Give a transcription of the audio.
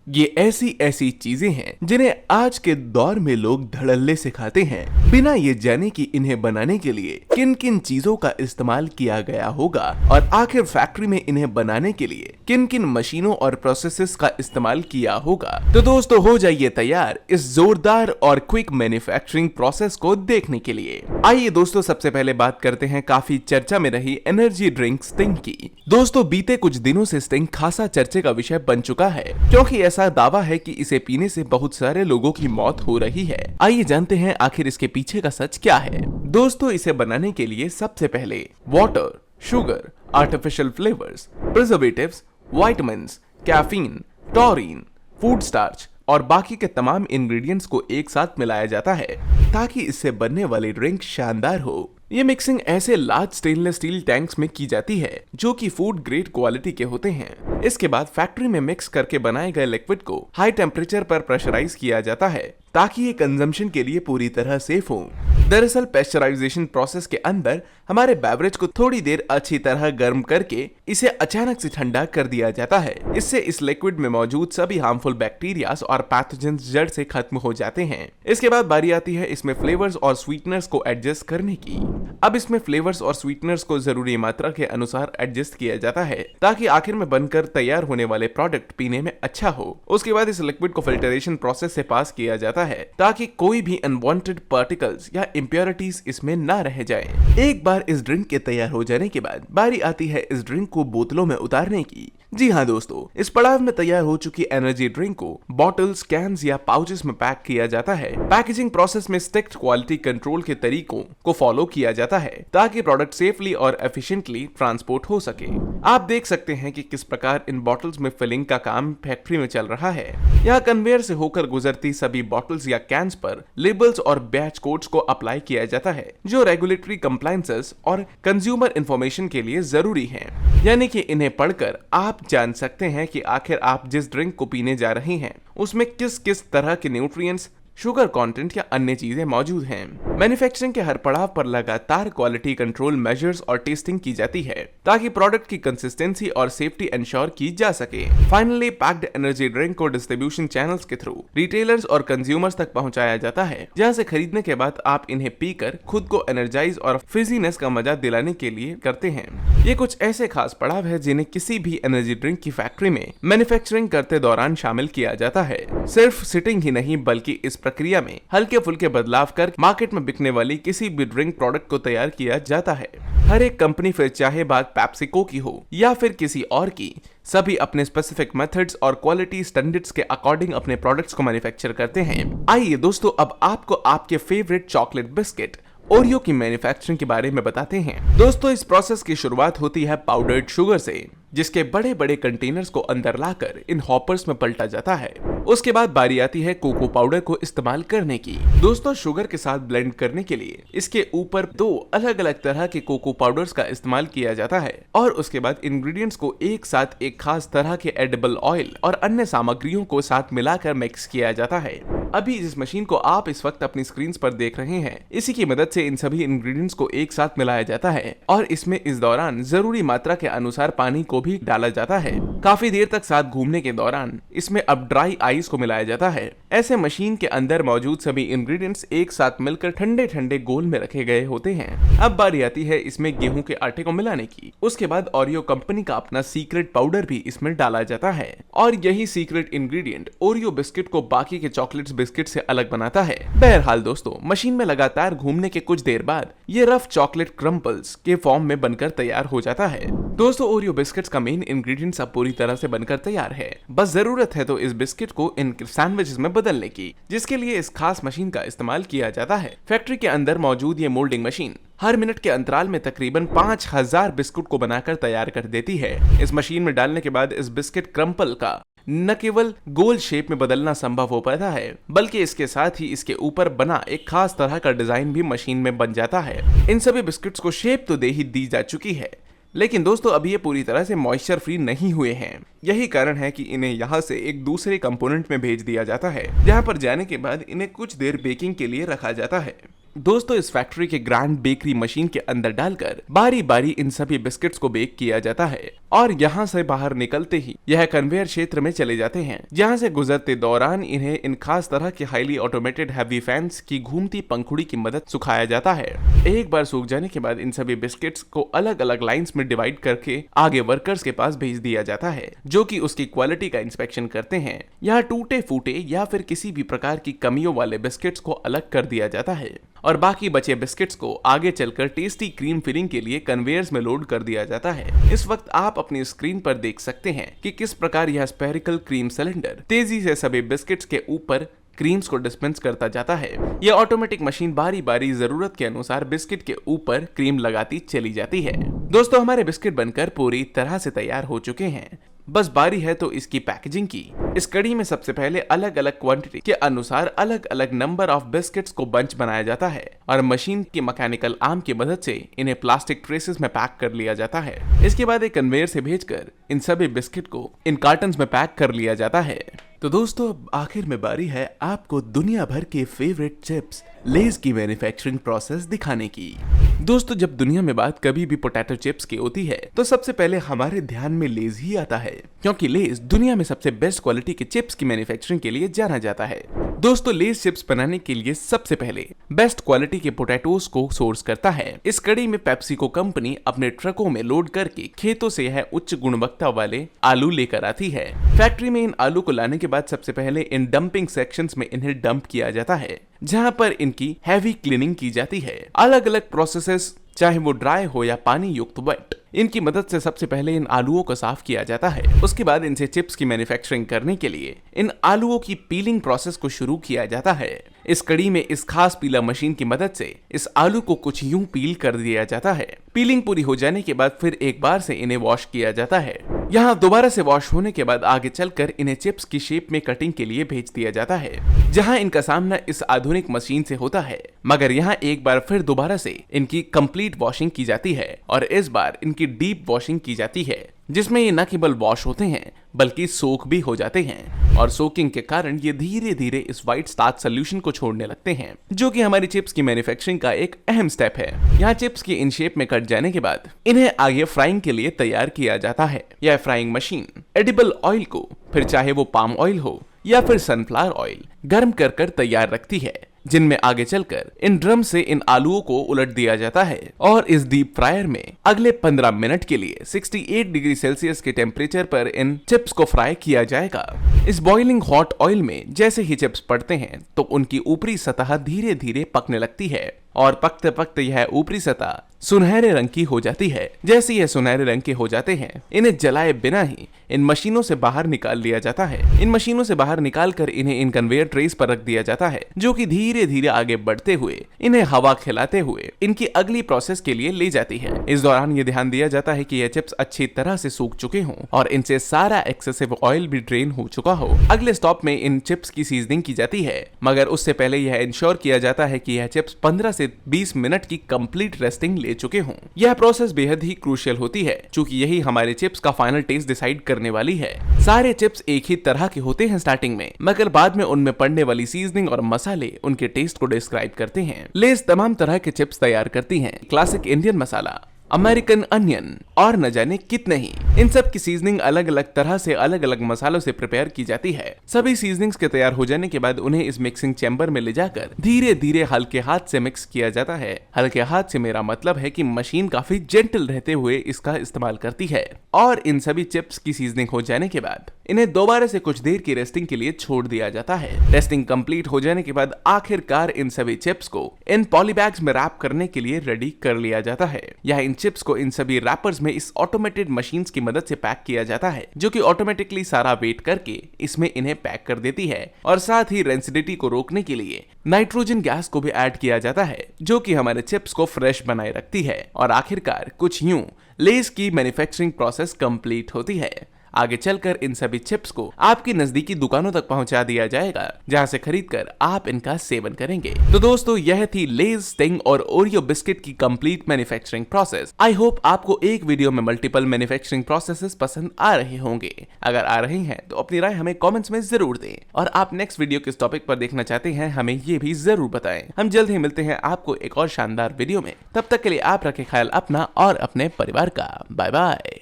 ये ऐसी ऐसी चीजें हैं जिन्हें आज के दौर में लोग धड़ल्ले से खाते हैं, बिना ये जाने कि इन्हें बनाने के लिए किन किन चीजों का इस्तेमाल किया गया होगा और आखिर फैक्ट्री में इन्हें बनाने के लिए किन किन मशीनों और प्रोसेसेस का इस्तेमाल किया होगा। तो दोस्तों हो जाइए तैयार इस जोरदार और क्विक मैन्युफैक्चरिंग प्रोसेस को देखने के लिए। आइए दोस्तों सबसे पहले बात करते हैं काफी चर्चा में रही एनर्जी ड्रिंक स्टिंग की। दोस्तों बीते कुछ दिनों से स्टिंग खासा चर्चे का विषय बन चुका है, क्योंकि ऐसा दावा है कि इसे पीने से बहुत सारे लोगों की मौत हो रही है। आइए जानते हैं आखिर इसके पीछे का सच क्या है। दोस्तों इसे बनाने के लिए सबसे पहले water, sugar, artificial flavours, preservatives, vitamins, caffeine, taurine, food starch और बाकी के तमाम इंग्रेडिएंट्स को एक साथ मिलाया जाता है ताकि इससे बनने वाली ड्रिंक शानदार हो। ये मिक्सिंग ऐसे लार्ज स्टेनलेस स्टील टैंक्स में की जाती है जो कि फूड ग्रेड क्वालिटी के होते हैं। इसके बाद फैक्ट्री में मिक्स करके बनाए गए लिक्विड को हाई टेम्परेचर पर प्रेशराइज किया जाता है ताकि ये कंजम्पशन के लिए पूरी तरह सेफ हो। दरअसल पेस्चराइजेशन प्रोसेस के अंदर हमारे बेवरेज को थोड़ी देर अच्छी तरह गर्म करके इसे अचानक से ठंडा कर दिया जाता है। इससे इस लिक्विड में मौजूद सभी हार्मफुल बैक्टीरियाज और पैथोजेंस जड़ से खत्म हो जाते हैं। इसके बाद बारी आती है इसमें फ्लेवर्स और स्वीटनर्स को एडजस्ट करने की। अब इसमें फ्लेवर्स और स्वीटनर्स को जरूरी मात्रा के अनुसार एडजस्ट किया जाता है ताकि आखिर में बनकर तैयार होने वाले प्रोडक्ट पीने में अच्छा हो। उसके बाद इस लिक्विड को फिल्टरेशन प्रोसेस से पास किया जाता है ताकि कोई भी अनवांटेड पार्टिकल्स या इम्प्योरिटीज इसमें ना रह जाए। एक बार इस ड्रिंक के तैयार हो जाने के बाद बारी आती है इस ड्रिंक को बोतलों में उतारने की। जी हाँ दोस्तों, इस पड़ाव में तैयार हो चुकी एनर्जी ड्रिंक को बॉटल्स, कैन्स या पाउचेस में पैक किया जाता है। पैकेजिंग प्रोसेस में स्ट्रिक्ट क्वालिटी कंट्रोल के तरीकों को फॉलो किया जाता है ताकि प्रोडक्ट सेफली और एफिशिएंटली ट्रांसपोर्ट हो सके। आप देख सकते हैं कि किस प्रकार इन बॉटल्स में फिलिंग का काम फैक्ट्री में चल रहा है। यहाँ कन्वेयर से होकर गुजरती सभी बॉटल्स या कैंस पर लेबल्स और बैच कोड्स को अप्लाई किया जाता है जो रेगुलेटरी कंप्लायंसेस और कंज्यूमर इंफॉर्मेशन के लिए जरूरी है। यानी कि इन्हें पढ़कर आप जान सकते हैं कि आखिर आप जिस ड्रिंक को पीने जा रहे हैं उसमें किस किस तरह के न्यूट्रिएंट्स, शुगर कंटेंट या अन्य चीजें मौजूद हैं। मैन्युफैक्चरिंग के हर पड़ाव पर लगातार क्वालिटी कंट्रोल मेजर्स और टेस्टिंग की जाती है ताकि प्रोडक्ट की कंसिस्टेंसी और सेफ्टी इंश्योर की जा सके। फाइनली पैक्ड एनर्जी ड्रिंक को डिस्ट्रीब्यूशन चैनल्स के थ्रू रिटेलर्स और कंज्यूमर्स तक पहुंचाया जाता है, जहां से खरीदने के बाद आप इन्हें पीकर खुद को एनर्जाइज और फिजीनेस का मजा दिलाने के लिए करते हैं। ये कुछ ऐसे खास पड़ाव है जिन्हें किसी भी एनर्जी ड्रिंक की फैक्ट्री में मैन्युफैक्चरिंग करते दौरान शामिल किया जाता है। सिर्फ सिटिंग ही नहीं बल्कि इस प्रक्रिया में हल्के फुल्के बदलाव कर मार्केट में बिकने वाली किसी भी ड्रिंक प्रोडक्ट को तैयार किया जाता है। हर एक कंपनी, फिर चाहे बात पेप्सिको की हो या फिर किसी और की, सभी अपने स्पेसिफिक मेथड्स और क्वालिटी स्टैंडर्ड्स के अकॉर्डिंग अपने प्रोडक्ट्स को मैन्युफैक्चर करते हैं। आइए दोस्तों अब आपको आपके फेवरेट चॉकलेट बिस्किट ओरियो की मैन्युफैक्चरिंग के बारे में बताते हैं। दोस्तों इस प्रोसेस की शुरुआत होती है पाउडर्ड शुगर से, जिसके बड़े बड़े कंटेनर्स को अंदर लाकर इन हॉपर्स में पलटा जाता है। उसके बाद बारी आती है कोको पाउडर को इस्तेमाल करने की। दोस्तों शुगर के साथ ब्लेंड करने के लिए इसके ऊपर दो अलग अलग तरह के कोको पाउडर्स का इस्तेमाल किया जाता है और उसके बाद इंग्रेडिएंट्स को एक साथ एक खास तरह के एडिबल ऑयल और अन्य सामग्रियों को साथ मिलाकर मिक्स किया जाता है। अभी जिस मशीन को आप इस वक्त अपनी स्क्रीन पर देख रहे हैं, इसी की मदद से इन सभी इंग्रेडिएंट्स को एक साथ मिलाया जाता है और इसमें इस दौरान जरूरी मात्रा के अनुसार पानी को भी डाला जाता है। काफी देर तक साथ घूमने के दौरान इसमें अब ड्राई आइस को मिलाया जाता है। ऐसे मशीन के अंदर मौजूद सभी इंग्रेडिएंट्स एक साथ मिलकर ठंडे ठंडे गोल में रखे गए होते हैं। अब बारी आती है इसमें गेहूं के आटे को मिलाने की। उसके बाद ओरियो कंपनी का अपना सीक्रेट पाउडर भी इसमें डाला जाता है और यही सीक्रेट इंग्रेडिएंट ओरियो बिस्किट को बाकी के चॉकलेट्स बिस्किट से अलग बनाता है। बहरहाल दोस्तों मशीन में लगातार घूमने के कुछ देर बाद ये रफ चॉकलेट क्रम्पल्स के फॉर्म में बनकर तैयार हो जाता है। दोस्तों ओरियो बिस्किट्स का मेन इंग्रेडिएंट्स अब पूरी तरह से बनकर तैयार है। बस जरूरत है तो इस बिस्किट को इन सैंडविचेस में बदलने की, जिसके लिए इस खास मशीन का इस्तेमाल किया जाता है। फैक्ट्री के अंदर मौजूद ये मोल्डिंग मशीन हर मिनट के अंतराल में तकरीबन 5000 बिस्कुट को बनाकर तैयार कर देती है। इस मशीन में डालने के बाद इस बिस्किट क्रम्पल का न केवल गोल शेप में बदलना संभव हो पाता है, बल्कि इसके साथ ही इसके ऊपर बना एक खास तरह का डिजाइन भी मशीन में बन जाता है। इन सभी बिस्किट्स को शेप तो दे ही दी जा चुकी है, लेकिन दोस्तों अभी ये पूरी तरह से मॉइस्चर फ्री नहीं हुए हैं। यही कारण है कि इन्हें यहाँ से एक दूसरे कंपोनेंट में भेज दिया जाता है, जहाँ पर जाने के बाद इन्हें कुछ देर बेकिंग के लिए रखा जाता है। दोस्तों इस फैक्ट्री के ग्रैंड बेकरी मशीन के अंदर डालकर बारी बारी इन सभी बिस्किट्स को बेक किया जाता है और यहाँ से बाहर निकलते ही यह कन्वेयर क्षेत्र में चले जाते हैं, जहाँ से गुजरते दौरान इन्हें इन खास तरह के हाईली ऑटोमेटेड हैवी फैंस की घूमती पंखुड़ी की मदद सुखाया जाता है। एक बार सूख जाने के बाद इन सभी बिस्किट्स को अलग अलग लाइंस में डिवाइड करके आगे वर्कर्स के पास भेज दिया जाता है, जो कि उसकी क्वालिटी का इंस्पेक्शन करते हैं। यहाँ टूटे फूटे या फिर किसी भी प्रकार की कमियों वाले बिस्किट्स को अलग कर दिया जाता है और बाकी बचे बिस्किट्स को आगे चलकर टेस्टी क्रीम फिलिंग के लिए कन्वेयर्स में लोड कर दिया जाता है। इस वक्त आप अपनी स्क्रीन पर देख सकते हैं कि किस प्रकार यह स्फेरिकल क्रीम सिलेंडर तेजी से सभी बिस्किट्स के ऊपर क्रीम्स को डिस्पेंस करता जाता है। यह ऑटोमेटिक मशीन बारी बारी जरूरत के अनुसार बिस्किट के ऊपर क्रीम लगाती चली जाती है। दोस्तों हमारे बिस्किट बनकर पूरी तरह से तैयार हो चुके हैं, बस बारी है तो इसकी पैकेजिंग की। इस कड़ी में सबसे पहले अलग अलग क्वांटिटी के अनुसार अलग अलग नंबर ऑफ बिस्किट्स को बंच बनाया जाता है और मशीन की मैकेनिकल आर्म की मदद से इन्हें प्लास्टिक ट्रेसेस में पैक कर लिया जाता है। इसके बाद एक कन्वेयर से भेजकर इन सभी बिस्किट को इन कार्टन्स में पैक कर लिया जाता है। तो दोस्तों अब आखिर में बारी है आपको दुनिया भर के फेवरेट चिप्स लेज की मैन्युफैक्चरिंग प्रोसेस दिखाने की। दोस्तों जब दुनिया में बात कभी भी पोटैटो चिप्स की होती है तो सबसे पहले हमारे ध्यान में लेज ही आता है, क्योंकि लेज दुनिया में सबसे बेस्ट क्वालिटी के चिप्स की मैन्युफैक्चरिंग के लिए जाना जाता है। दोस्तों लेज चिप्स बनाने के लिए सबसे पहले बेस्ट क्वालिटी के पोटैटोज को सोर्स करता है। इस कड़ी में पेप्सिको कंपनी अपने ट्रकों में लोड करके खेतों से यह उच्च गुणवत्ता वाले आलू लेकर आती है। फैक्ट्री में इन आलू को लाने के बाद सबसे पहले इन डंपिंग सेक्शंस में इन्हें डंप किया जाता है, जहां पर इनकी हैवी क्लीनिंग की जाती है। अलग अलग प्रोसेसेस चाहे वो ड्राई हो या पानी युक्त वेट, इनकी मदद से सबसे पहले इन आलूओं को साफ किया जाता है। उसके बाद इनसे चिप्स की मैन्युफैक्चरिंग करने के लिए इन आलूओं की पीलिंग प्रोसेस को शुरू किया जाता है। इस कड़ी में इस खास पीलर मशीन की मदद से इस आलू को कुछ यूं पील कर दिया जाता है। पीलिंग पूरी हो जाने के बाद फिर एक बार से इन्हें वॉश किया जाता है। यहाँ दोबारा से वॉश होने के बाद आगे चलकर इन्हें चिप्स की शेप में कटिंग के लिए भेज दिया जाता है, जहाँ इनका सामना इस आधुनिक मशीन से होता है। मगर यहाँ एक बार फिर दोबारा से इनकी कंप्लीट वॉशिंग की जाती है और इस बार इनकी डीप वॉशिंग की जाती है, जिसमें ये न केवल वॉश होते हैं बल्कि सोख भी हो जाते हैं और सोकिंग के कारण ये धीरे धीरे इस व्हाइट स्टार्च सोल्यूशन को छोड़ने लगते हैं, जो कि हमारी चिप्स की मैन्युफैक्चरिंग का एक अहम स्टेप है। यहाँ चिप्स की इन शेप में कट जाने के बाद इन्हें आगे फ्राइंग के लिए तैयार किया जाता है। यह फ्राइंग मशीन एडिबल ऑयल को, फिर चाहे वो पाम ऑयल हो या फिर सनफ्लावर ऑयल, गर्म कर कर तैयार रखती है, जिनमें आगे चलकर इन ड्रम से इन आलूओं को उलट दिया जाता है और इस डीप फ्रायर में अगले 15 मिनट के लिए 68 डिग्री सेल्सियस के टेम्परेचर पर इन चिप्स को फ्राई किया जाएगा। इस बॉइलिंग हॉट ऑयल में जैसे ही चिप्स पड़ते हैं तो उनकी ऊपरी सतह धीरे धीरे पकने लगती है और पकते पकते यह ऊपरी सतह सुनहरे रंग की हो जाती है। जैसे यह सुनहरे रंग के हो जाते हैं, इन्हें जलाए बिना ही इन मशीनों से बाहर निकाल लिया जाता है। इन मशीनों से बाहर निकाल कर इन्हें इन कन्वेयर ट्रेस पर रख दिया जाता है, जो कि धीरे धीरे आगे बढ़ते हुए इन्हें हवा खिलाते हुए इनकी अगली प्रोसेस के लिए ले जाती है। इस दौरान ये ध्यान दिया जाता है कि यह चिप्स अच्छी तरह से सूख चुके हों और इनसे सारा एक्सेसिव ऑयल भी ड्रेन हो चुका हो। अगले स्टॉप में इन चिप्स की सीजनिंग की जाती है, मगर उससे पहले यह इंश्योर किया जाता है कि यह चिप्स 15 से 20 मिनट की कंप्लीट रेस्टिंग ले चुके हों। यह प्रोसेस बेहद ही क्रूशियल होती है, क्योंकि यही हमारे चिप्स का फाइनल टेस्ट डिसाइड करने वाली है। सारे चिप्स एक ही तरह के होते हैं स्टार्टिंग में, मगर बाद में उनमें पड़ने वाली सीजनिंग और मसाले उनके टेस्ट को डिस्क्राइब करते हैं। लेस तमाम तरह के चिप्स तैयार करती हैं, क्लासिक इंडियन मसाला, अमेरिकन अनियन और न जाने कितने ही। इन सब की सीजनिंग अलग अलग तरह से अलग अलग मसालों से प्रिपेयर की जाती है। सभी सीजनिंग्स के तैयार हो जाने के बाद उन्हें इस मिक्सिंग चैम्बर में ले जाकर धीरे धीरे हल्के हाथ से मिक्स किया जाता है। हल्के हाथ से मेरा मतलब है कि मशीन काफी जेंटल रहते हुए इसका इस्तेमाल करती है। और इन सभी चिप्स की सीजनिंग हो जाने के बाद इन्हें दोबारा से कुछ देर की रेस्टिंग के लिए छोड़ दिया जाता है। रेस्टिंग कंप्लीट हो जाने के बाद आखिरकार इन सभी चिप्स को इन पॉलीबैग्स में रैप करने के लिए रेडी कर लिया जाता है। यह इन चिप्स को इन सभी रैपर्स में इस ऑटोमेटेड मशीन्स की मदद से पैक किया जाता है, जो कि ऑटोमेटिकली सारा वेट करके इसमें इन्हें पैक कर देती है और साथ ही रेंसिडिटी को रोकने के लिए नाइट्रोजन गैस को भी ऐड किया जाता है, जो कि हमारे चिप्स को फ्रेश बनाए रखती है। और आखिरकार कुछ यूं लेस की मैन्युफैक्चरिंग प्रोसेस कंप्लीट होती है। आगे चलकर इन सभी चिप्स को आपकी नजदीकी दुकानों तक पहुंचा दिया जाएगा, जहां से खरीदकर आप इनका सेवन करेंगे। तो दोस्तों यह थी लेज, स्टिंग और ओरियो बिस्किट की complete manufacturing process. I hope आपको एक वीडियो में मल्टीपल मैन्युफैक्चरिंग प्रोसेसेस पसंद आ रहे होंगे। अगर आ रहे हैं तो अपनी राय हमें कमेंट्स में जरूर दें, और आप नेक्स्ट वीडियो किस टॉपिक पर देखना चाहते हैं हमें ये भी जरूर बताएं। हम जल्द ही मिलते हैं आपको एक और शानदार वीडियो में। तब तक के लिए आप रखें ख्याल अपना और अपने परिवार का। Bye bye.